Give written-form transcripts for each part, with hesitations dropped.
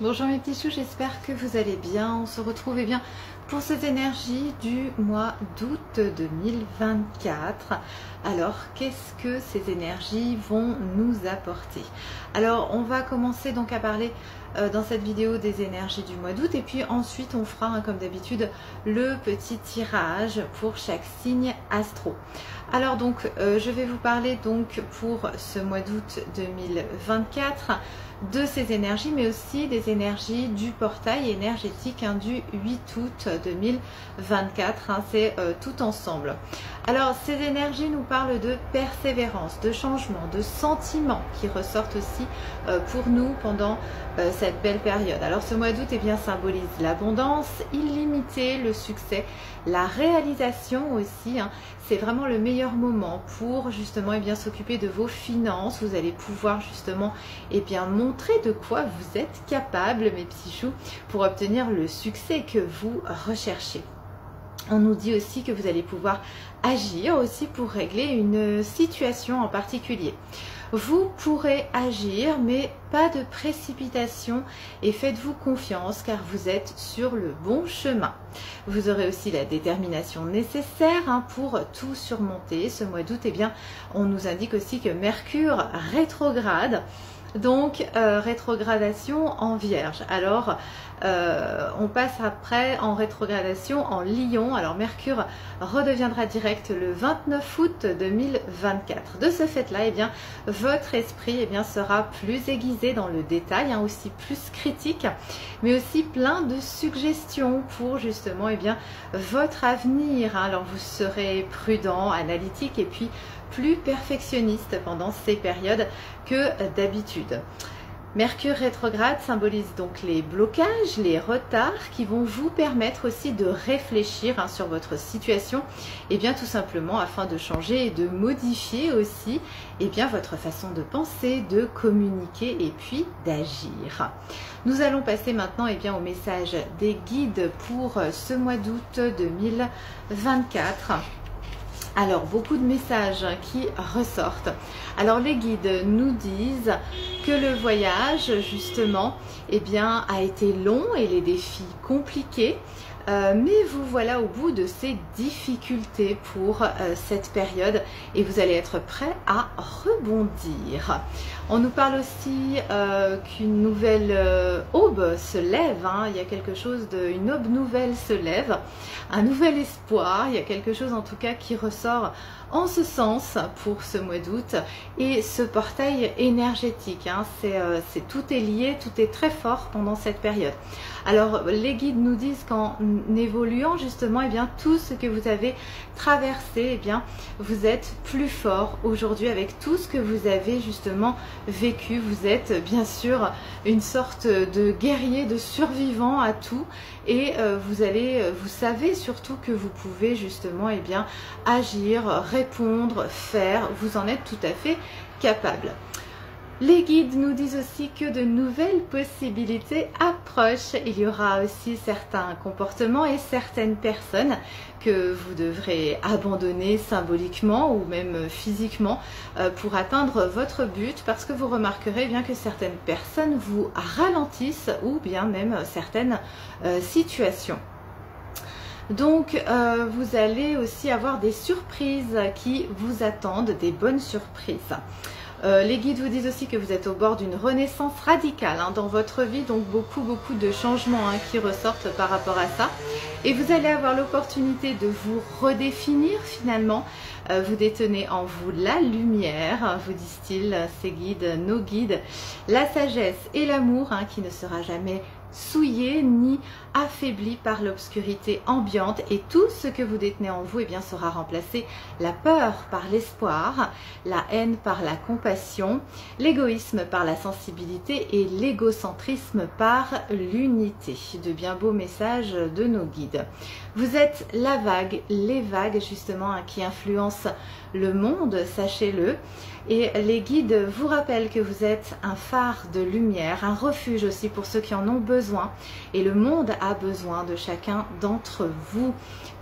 Bonjour mes petits choux, j'espère que vous allez bien. On se retrouve bien pour cette énergie du mois d'août 2024. Alors, qu'est-ce que ces énergies vont nous apporter? Alors, on va commencer donc à parler dans cette vidéo des énergies du mois d'août et puis ensuite on fera comme d'habitude le petit tirage pour chaque signe astro. Alors donc, je vais vous parler donc pour ce mois d'août 2024 de ces énergies, mais aussi des énergies du portail énergétique du 8 août 2024, c'est tout ensemble. Alors ces énergies nous parlent de persévérance, de changement, de sentiments qui ressortent aussi pour nous pendant cette belle période. Alors ce mois d'août symbolise l'abondance illimitée, le succès, la réalisation aussi, c'est vraiment le meilleur moment pour justement s'occuper de vos finances. Vous allez pouvoir justement montrer de quoi vous êtes capable, mes petits choux, pour obtenir le succès que vous recherchez. On nous dit aussi que vous allez pouvoir agir aussi pour régler une situation en particulier. Vous pourrez agir, mais pas de précipitation et faites-vous confiance car vous êtes sur le bon chemin. Vous aurez aussi la détermination nécessaire pour tout surmonter. Ce mois d'août, on nous indique aussi que Mercure rétrograde. Donc, rétrogradation en Vierge. Alors, on passe après en rétrogradation en Lion. Alors, Mercure redeviendra direct le 29 août 2024. De ce fait-là, votre esprit sera plus aiguisé dans le détail, aussi plus critique, mais aussi plein de suggestions pour justement votre avenir. Alors, vous serez prudent, analytique et puis plus perfectionniste pendant ces périodes que d'habitude. Mercure rétrograde symbolise donc les blocages, les retards qui vont vous permettre aussi de réfléchir sur votre situation tout simplement afin de changer et de modifier aussi votre façon de penser, de communiquer et puis d'agir. Nous allons passer maintenant au message des guides pour ce mois d'août 2024. Alors, beaucoup de messages qui ressortent. Alors, les guides nous disent que le voyage, justement, a été long et les défis compliqués. Mais vous voilà au bout de ces difficultés pour cette période et vous allez être prêt à rebondir. On nous parle aussi qu'une nouvelle aube se lève, il y a quelque chose une aube nouvelle se lève, un nouvel espoir, il y a quelque chose en tout cas qui ressort en ce sens pour ce mois d'août et ce portail énergétique, tout est lié, tout est très fort pendant cette période. Alors les guides nous disent qu'en évoluant justement tout ce que vous avez traversé, vous êtes plus fort aujourd'hui avec tout ce que vous avez justement vécu. Vous êtes bien sûr une sorte de guerrier, de survivant à tout et vous savez surtout que vous pouvez justement agir, répondre, faire, vous en êtes tout à fait capable. Les guides nous disent aussi que de nouvelles possibilités approchent. Il y aura aussi certains comportements et certaines personnes que vous devrez abandonner symboliquement ou même physiquement pour atteindre votre but parce que vous remarquerez que certaines personnes vous ralentissent ou bien même certaines situations. Donc vous allez aussi avoir des surprises qui vous attendent, des bonnes surprises. Les guides vous disent aussi que vous êtes au bord d'une renaissance radicale dans votre vie, donc beaucoup de changements qui ressortent par rapport à ça. Et vous allez avoir l'opportunité de vous redéfinir finalement. Vous détenez en vous la lumière, vous disent-ils, ces guides, nos guides, la sagesse et l'amour qui ne sera jamais souillé ni affaibli par l'obscurité ambiante et tout ce que vous détenez en vous sera remplacé, la peur par l'espoir, la haine par la compassion, l'égoïsme par la sensibilité et l'égocentrisme par l'unité. De bien beaux messages de nos guides. Vous êtes la vague, les vagues justement qui influencent le monde, sachez-le. Et les guides vous rappellent que vous êtes un phare de lumière, un refuge aussi pour ceux qui en ont besoin. besoin et le monde a besoin de chacun d'entre vous.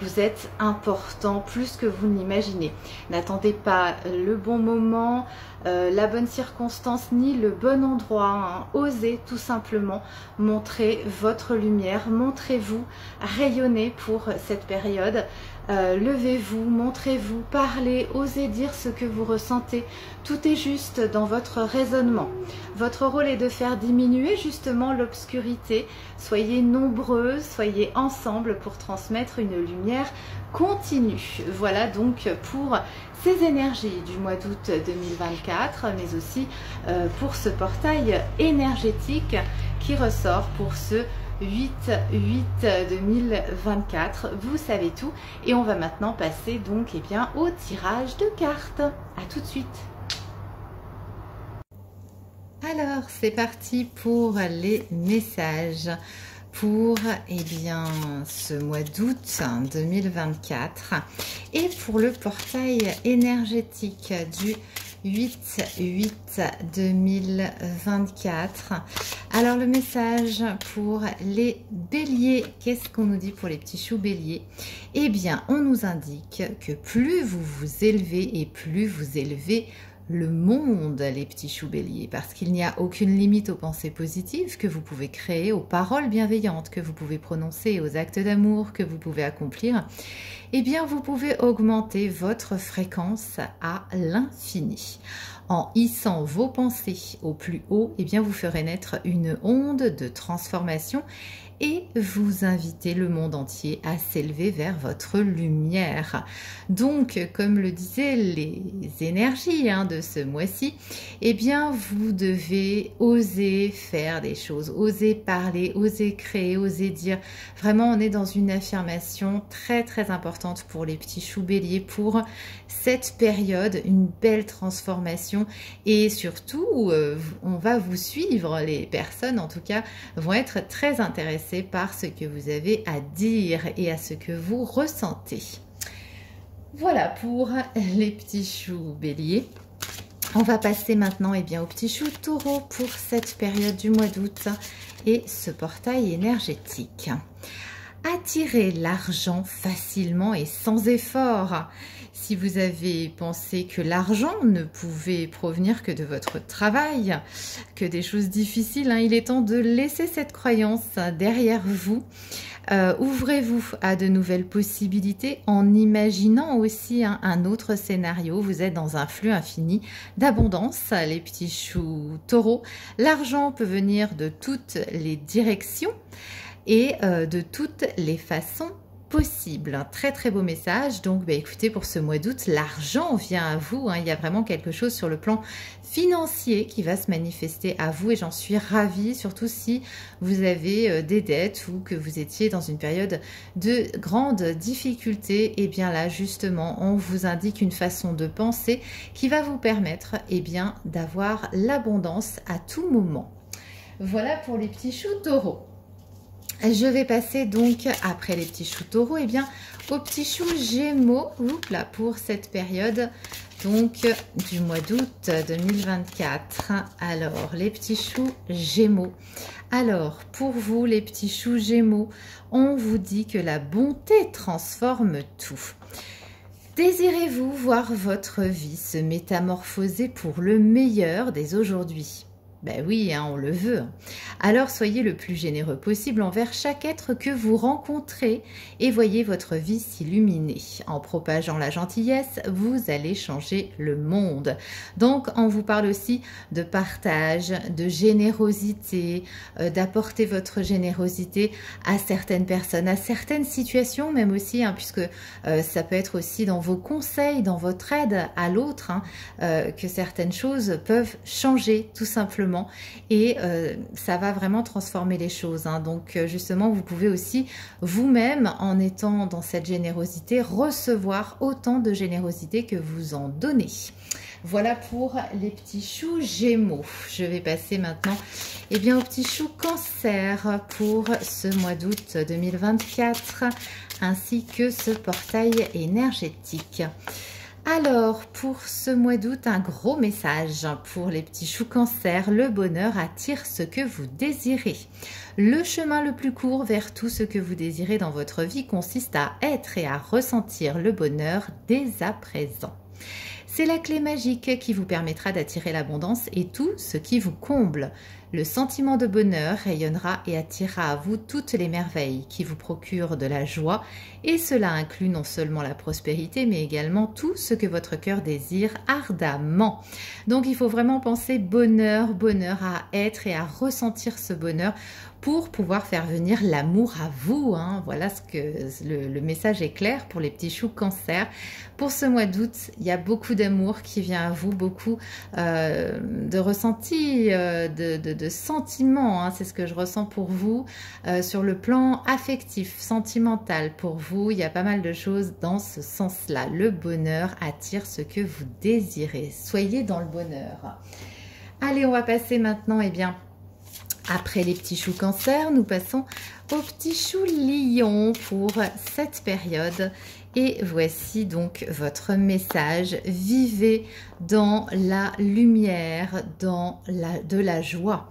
Vous êtes important plus que vous n'imaginez. N'attendez pas le bon moment, la bonne circonstance ni le bon endroit, hein. Osez tout simplement montrer votre lumière, montrez-vous, rayonnez pour cette période. Levez-vous, montrez-vous, parlez, osez dire ce que vous ressentez. Tout est juste dans votre raisonnement. Votre rôle est de faire diminuer justement l'obscurité. Soyez nombreux, soyez ensemble pour transmettre une lumière continue. Voilà donc pour ces énergies du mois d'août 2024, mais aussi pour ce portail énergétique qui ressort pour ce 8/8/2024, vous savez tout. Et on va maintenant passer donc au tirage de cartes. À tout de suite. Alors c'est parti pour les messages pour ce mois d'août 2024 et pour le portail énergétique du 8/8/2024. Alors le message pour les béliers, qu'est-ce qu'on nous dit pour les petits choux béliers? Eh bien, on nous indique que plus vous vous élevez et plus vous élevez le monde, les petits choux béliers, parce qu'il n'y a aucune limite aux pensées positives que vous pouvez créer, aux paroles bienveillantes que vous pouvez prononcer, aux actes d'amour que vous pouvez accomplir. Eh bien, vous pouvez augmenter votre fréquence à l'infini. En hissant vos pensées au plus haut, eh bien, vous ferez naître une onde de transformation et vous invitez le monde entier à s'élever vers votre lumière. Donc, comme le disaient les énergies de ce mois-ci, eh bien, vous devez oser faire des choses, oser parler, oser créer, oser dire. Vraiment, on est dans une affirmation très, très importante pour les petits choux béliers, pour cette période, une belle transformation. Et surtout, on va vous suivre, les personnes en tout cas, vont être très intéressées par ce que vous avez à dire et à ce que vous ressentez. Voilà pour les petits choux béliers. On va passer maintenant aux petits choux taureaux pour cette période du mois d'août et ce portail énergétique. Attirez l'argent facilement et sans effort. Si vous avez pensé que l'argent ne pouvait provenir que de votre travail, que des choses difficiles, il est temps de laisser cette croyance derrière vous. Ouvrez-vous à de nouvelles possibilités en imaginant aussi un autre scénario. Vous êtes dans un flux infini d'abondance, les petits choux taureaux. L'argent peut venir de toutes les directions et de toutes les façons possible. Un très très beau message. Donc écoutez, pour ce mois d'août, l'argent vient à vous. Il y a vraiment quelque chose sur le plan financier qui va se manifester à vous et j'en suis ravie, surtout si vous avez des dettes ou que vous étiez dans une période de grande difficulté. Et bien là, justement, on vous indique une façon de penser qui va vous permettre d'avoir l'abondance à tout moment. Voilà pour les petits choux taureaux. Je vais passer donc, après les petits choux taureaux, aux petits choux gémeaux, pour cette période donc du mois d'août 2024. Alors, les petits choux gémeaux. Alors, pour vous, les petits choux gémeaux, on vous dit que la bonté transforme tout. Désirez-vous voir votre vie se métamorphoser pour le meilleur dès aujourd'hui? Ben oui, on le veut. Alors soyez le plus généreux possible envers chaque être que vous rencontrez et voyez votre vie s'illuminer. En propageant la gentillesse, vous allez changer le monde. Donc on vous parle aussi de partage, de générosité, d'apporter votre générosité à certaines personnes, à certaines situations même aussi, puisque ça peut être aussi dans vos conseils, dans votre aide à l'autre, que certaines choses peuvent changer tout simplement. Et ça va vraiment transformer les choses. Donc justement, vous pouvez aussi vous-même, en étant dans cette générosité, recevoir autant de générosité que vous en donnez. Voilà pour les petits choux gémeaux. Je vais passer maintenant aux petits choux cancer pour ce mois d'août 2024 ainsi que ce portail énergétique. Alors, pour ce mois d'août, un gros message pour les petits choux Cancer. Le bonheur attire ce que vous désirez. Le chemin le plus court vers tout ce que vous désirez dans votre vie consiste à être et à ressentir le bonheur dès à présent. C'est la clé magique qui vous permettra d'attirer l'abondance et tout ce qui vous comble. Le sentiment de bonheur rayonnera et attirera à vous toutes les merveilles qui vous procurent de la joie, et cela inclut non seulement la prospérité mais également tout ce que votre cœur désire ardemment. Donc il faut vraiment penser bonheur, bonheur, à être et à ressentir ce bonheur pour pouvoir faire venir l'amour à vous. Voilà ce que le message est clair pour les petits choux Cancer. Pour ce mois d'août, il y a beaucoup d'amour qui vient à vous, beaucoup de ressenti, de sentiments. C'est ce que je ressens pour vous sur le plan affectif, sentimental. Pour vous, il y a pas mal de choses dans ce sens-là. Le bonheur attire ce que vous désirez. Soyez dans le bonheur. Allez, on va passer maintenant, après les petits choux Cancer, nous passons aux petits choux Lion pour cette période. Et voici donc votre message. Vivez dans la lumière, de la joie.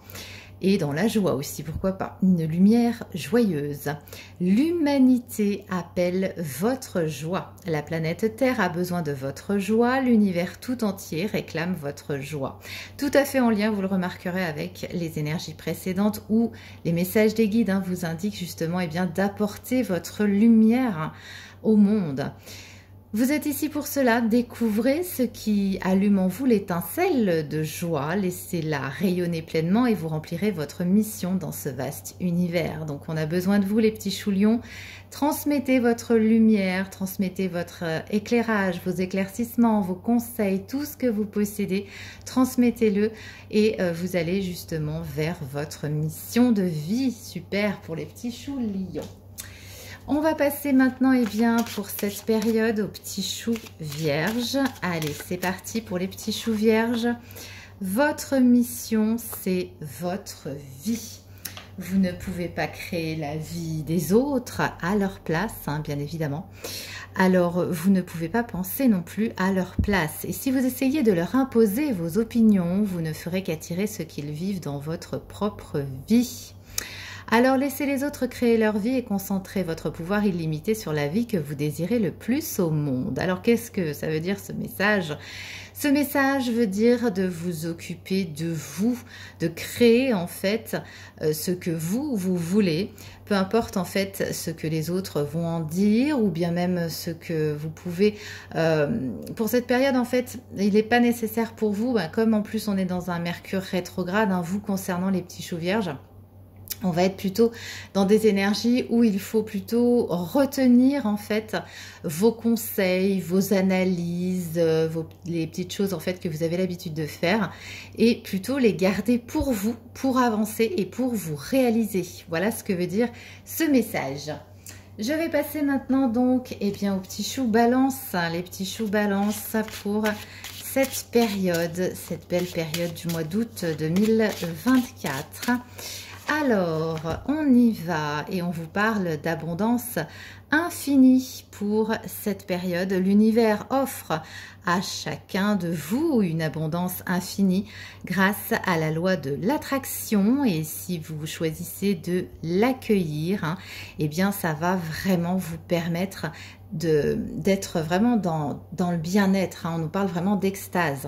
Et dans la joie aussi, pourquoi pas, une lumière joyeuse. L'humanité appelle votre joie. La planète Terre a besoin de votre joie. L'univers tout entier réclame votre joie. Tout à fait en lien, vous le remarquerez, avec les énergies précédentes où les messages des guides vous indiquent justement d'apporter votre lumière au monde. Vous êtes ici pour cela, découvrez ce qui allume en vous l'étincelle de joie, laissez-la rayonner pleinement et vous remplirez votre mission dans ce vaste univers. Donc on a besoin de vous les petits choux Lions, transmettez votre lumière, transmettez votre éclairage, vos éclaircissements, vos conseils, tout ce que vous possédez, transmettez-le et vous allez justement vers votre mission de vie. Super pour les petits choux Lions. On va passer maintenant pour cette période aux petits choux Vierges. Allez, c'est parti pour les petits choux Vierges. Votre mission, c'est votre vie. Vous ne pouvez pas créer la vie des autres à leur place, bien évidemment. Alors, vous ne pouvez pas penser non plus à leur place. Et si vous essayez de leur imposer vos opinions, vous ne ferez qu'attirer ce qu'ils vivent dans votre propre vie. Alors laissez les autres créer leur vie et concentrez votre pouvoir illimité sur la vie que vous désirez le plus au monde. Alors qu'est-ce que ça veut dire ce message? Ce message veut dire de vous occuper de vous, de créer ce que vous voulez, peu importe ce que les autres vont en dire ou bien même ce que vous pouvez. Pour cette période il n'est pas nécessaire pour vous, comme en plus on est dans un Mercure rétrograde, vous concernant les petits choux Vierges. On va être plutôt dans des énergies où il faut plutôt retenir vos conseils, vos analyses, les petites choses que vous avez l'habitude de faire et plutôt les garder pour vous, pour avancer et pour vous réaliser. Voilà ce que veut dire ce message. Je vais passer maintenant donc aux petits choux Balance, les petits choux Balance pour cette période, cette belle période du mois d'août 2024. Alors, on y va et on vous parle d'abondance infinie pour cette période. L'univers offre à chacun de vous une abondance infinie grâce à la loi de l'attraction et si vous choisissez de l'accueillir, ça va vraiment vous permettre d'être vraiment dans le bien-être. On nous parle vraiment d'extase.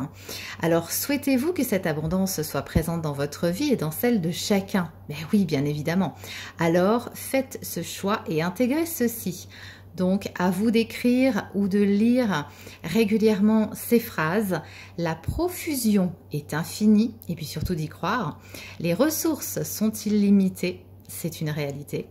Alors, souhaitez-vous que cette abondance soit présente dans votre vie et dans celle de chacun? Ben oui, bien évidemment. Alors, faites ce choix et intégrez ceci. Donc, à vous d'écrire ou de lire régulièrement ces phrases. La profusion est infinie, et puis surtout d'y croire. Les ressources sont illimitées, c'est une réalité.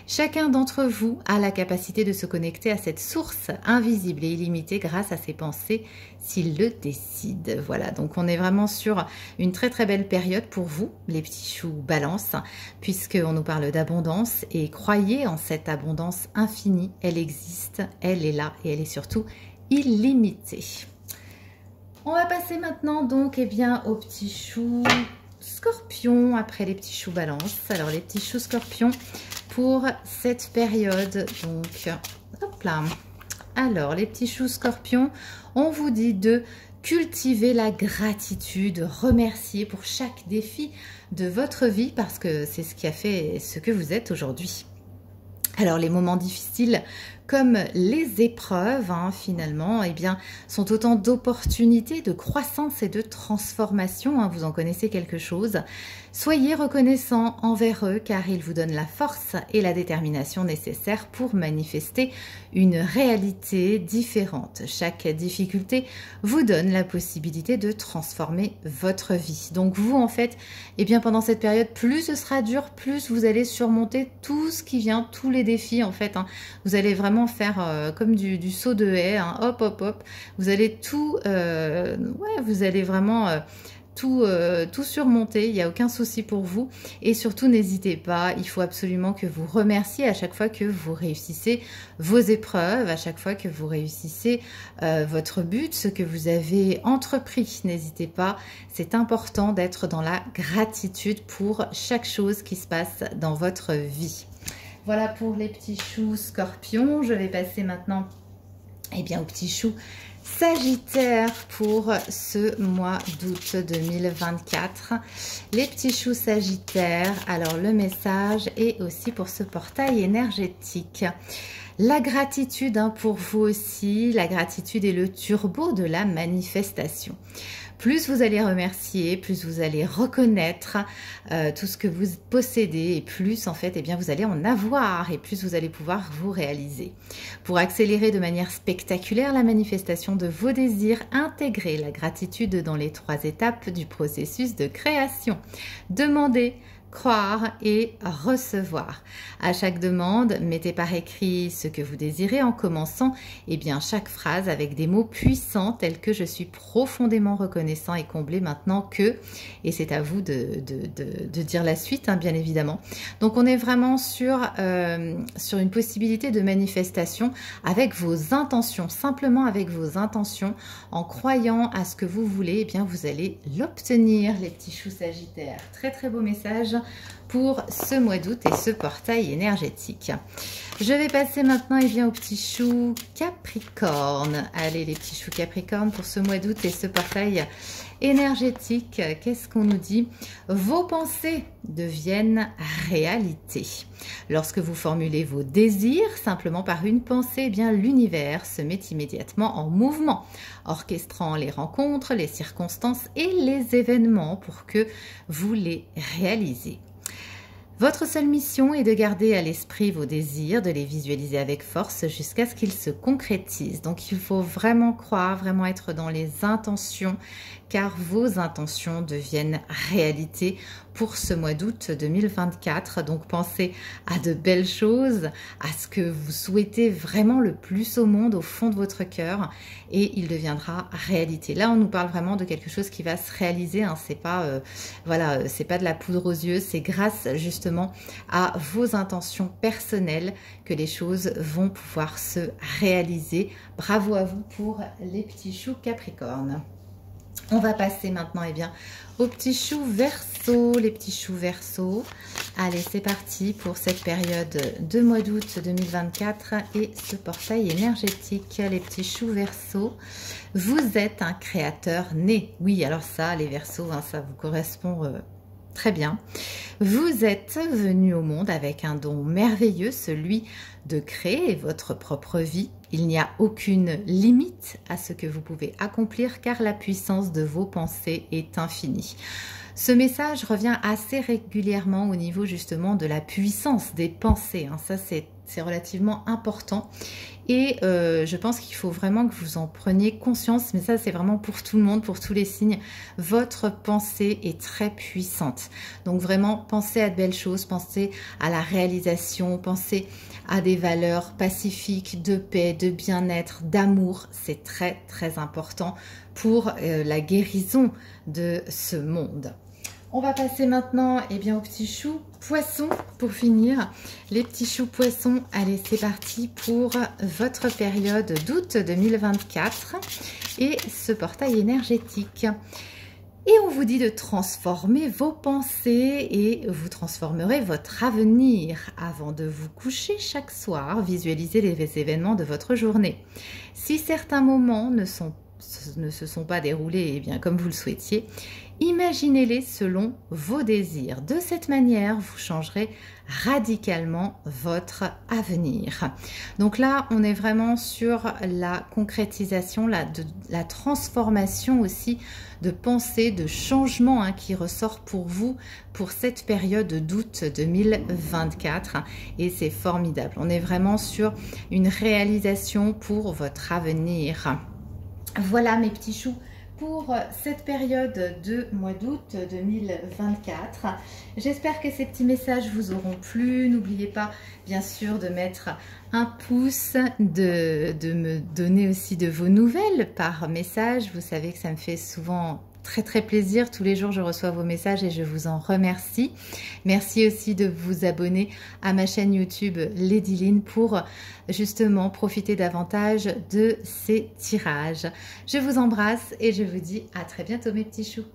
Chacun d'entre vous a la capacité de se connecter à cette source invisible et illimitée grâce à ses pensées s'il le décide. Voilà, donc on est vraiment sur une très très belle période pour vous, les petits choux Balance, puisqu'on nous parle d'abondance et croyez en cette abondance infinie. Elle existe, elle est là et elle est surtout illimitée. On va passer maintenant donc aux petits choux Scorpion après les petits choux Balance. Alors les petits choux Scorpion pour cette période, donc hop là. Alors les petits choux Scorpion, On vous dit de cultiver la gratitude, remercier pour chaque défi de votre vie parce que c'est ce qui a fait ce que vous êtes aujourd'hui. Alors les moments difficiles comme les épreuves finalement eh bien, sont autant d'opportunités de croissance et de transformation, vous en connaissez quelque chose. Soyez reconnaissants envers eux car ils vous donnent la force et la détermination nécessaires pour manifester une réalité différente. Chaque difficulté vous donne la possibilité de transformer votre vie. Donc vous en fait, eh bien, pendant cette période, plus ce sera dur, plus vous allez surmonter tout ce qui vient, tous les défis en fait. Vous allez vraiment faire comme du saut de haie, hop hop hop. Vous allez tout, vous allez vraiment tout surmonter, il n'y a aucun souci pour vous. Et surtout, n'hésitez pas, il faut absolument que vous remerciez à chaque fois que vous réussissez vos épreuves, à chaque fois que vous réussissez votre but, ce que vous avez entrepris. N'hésitez pas, c'est important d'être dans la gratitude pour chaque chose qui se passe dans votre vie. Voilà pour les petits choux scorpions. Je vais passer maintenant aux petits choux Sagittaire pour ce mois d'août 2024. Les petits choux Sagittaire, alors le message est aussi pour ce portail énergétique. La gratitude pour vous aussi, la gratitude est le turbo de la manifestation. Plus vous allez remercier, plus vous allez reconnaître tout ce que vous possédez et plus en fait vous allez en avoir et plus vous allez pouvoir vous réaliser. Pour accélérer de manière spectaculaire la manifestation de vos désirs, intégrez la gratitude dans les 3 étapes du processus de création. Demandez, croire et recevoir. À chaque demande, mettez par écrit ce que vous désirez en commençant chaque phrase avec des mots puissants tels que je suis profondément reconnaissant et comblé maintenant que, et c'est à vous de dire la suite bien évidemment. Donc on est vraiment sur une possibilité de manifestation avec vos intentions, simplement avec vos intentions, en croyant à ce que vous voulez, vous allez l'obtenir les petits choux Sagittaires. Très très beau message pour ce mois d'août et ce portail énergétique. Je vais passer maintenant aux petits choux Capricorne. Allez les petits choux Capricorne pour ce mois d'août et ce portail énergétique. Qu'est-ce qu'on nous dit? Vos pensées deviennent réalité. Lorsque vous formulez vos désirs simplement par une pensée, l'univers se met immédiatement en mouvement, orchestrant les rencontres, les circonstances et les événements pour que vous les réalisez. Votre seule mission est de garder à l'esprit vos désirs, de les visualiser avec force jusqu'à ce qu'ils se concrétisent. Donc il faut vraiment croire, vraiment être dans les intentions, car vos intentions deviennent réalité pour ce mois d'août 2024. Donc pensez à de belles choses, à ce que vous souhaitez vraiment le plus au monde, au fond de votre cœur, et il deviendra réalité. Là, on nous parle vraiment de quelque chose qui va se réaliser. C'est pas, c'est pas de la poudre aux yeux. C'est grâce justement à vos intentions personnelles que les choses vont pouvoir se réaliser. Bravo à vous pour les petits choux Capricorne. On va passer maintenant aux petits choux Verseau, les petits choux Verseau. Allez, c'est parti pour cette période de mois d'août 2024 et ce portail énergétique. Les petits choux Verseau, vous êtes un créateur né. Oui, alors ça, les Verseaux, ça vous correspond très bien. Vous êtes venu au monde avec un don merveilleux, celui de créer votre propre vie. Il n'y a aucune limite à ce que vous pouvez accomplir car la puissance de vos pensées est infinie. Ce message revient assez régulièrement au niveau justement de la puissance des pensées. Ça, c'est relativement important. Et je pense qu'il faut vraiment que vous en preniez conscience, mais ça c'est vraiment pour tout le monde, pour tous les signes. Votre pensée est très puissante. Donc vraiment, pensez à de belles choses, pensez à la réalisation, pensez à des valeurs pacifiques, de paix, de bien-être, d'amour. C'est très très important pour la guérison de ce monde. On va passer maintenant aux petits choux poissons pour finir. Les petits choux poissons, allez c'est parti pour votre période d'août 2024 et ce portail énergétique. Et on vous dit de transformer vos pensées et vous transformerez votre avenir. Avant de vous coucher chaque soir, visualisez les événements de votre journée. Si certains moments ne sont ne se sont pas déroulés bien comme vous le souhaitiez, imaginez-les selon vos désirs. De cette manière, vous changerez radicalement votre avenir. Donc là, on est vraiment sur la concrétisation, la transformation aussi de pensée, de changement qui ressort pour vous pour cette période d'août 2024 et c'est formidable. On est vraiment sur une réalisation pour votre avenir. Voilà mes petits choux pour cette période de mois d'août 2024. J'espère que ces petits messages vous auront plu. N'oubliez pas bien sûr de mettre un pouce, de me donner aussi de vos nouvelles par message. Vous savez que ça me fait souvent très plaisir. Tous les jours, je reçois vos messages et je vous en remercie. Merci aussi de vous abonner à ma chaîne YouTube Lady Lynn pour justement profiter davantage de ces tirages. Je vous embrasse et je vous dis à très bientôt mes petits choux.